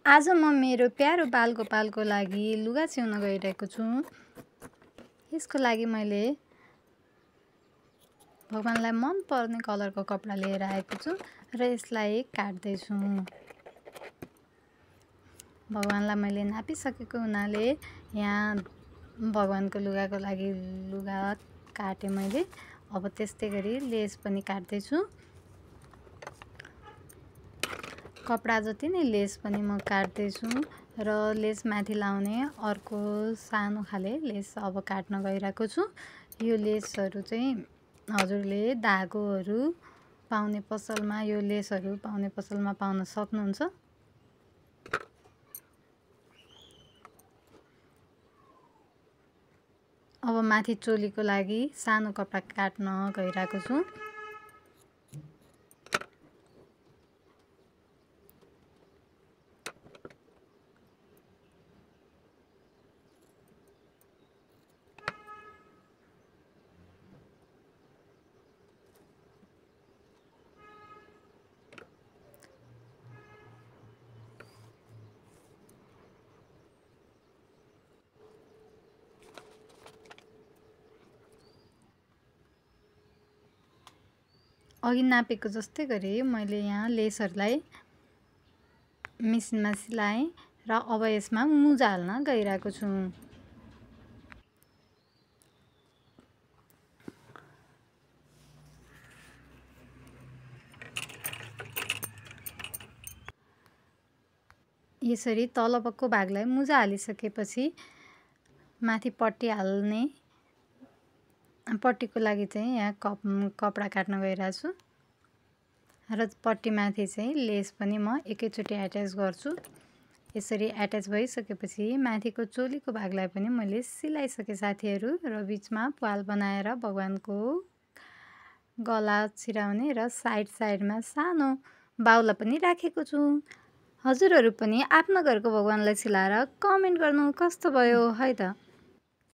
आज म मेरो प्यारो बालगोपालको लागि लुगा सिउन गइरहेको छु। यसको लागि मैले भगवानलाई मन पर्ने कलरको कपडा लिएर आएको छु र यसलाई काट्दै छु। भगवानलाई मैले नापिसकेको हुनाले यहाँ भगवानको लुगाको लागि लुगा काटेँ मैले। अब त्यस्तै गरी लेस पनि काट्दै छु। कपडा जति नै लेस पनि म काट्दै छु र लेस माथि लाउने अर्को सानो खाले लेस अब काट्न गइरहेको छु। यो लेसहरू चाहिँ हजुरले धागोहरू पाउने पसलमा यो लेसहरू पाउने पसलमा पाउन सक्नुहुन्छ। अब माथि चोलीको लागि सानो कपडा काट्न गइरहेको छु। अघि नापेको जस्तै गरी मैले यहाँ लेसहरूलाई मेसिनमा सिलाएँ र अब यसमा मुजा हाल्न गइरहेको छु। यसरी तलको भागलाई मुजा हालिसकेपछि माथि पट्टी हाल्ने पट्टीको लागि चाहिँ यहाँ कपडा काट्न गइरहेको छु र पट्टीमाथि चाहिँ लेस पनि म एकैचोटि एट्याच गर्छु। यसरी एट्याच भइसकेपछि माथिको चोलीको भागलाई पनि मैले सिलाइसकेँ साथीहरू र बिचमा प्वाल बनाएर भगवानको गला छिराउने र साइडमा सानो बाहुला पनि राखेको छु। हजुरहरू पनि आफ्नो घरको भगवानलाई सिलाएर कमेन्ट गर्नु कस्तो भयो है त।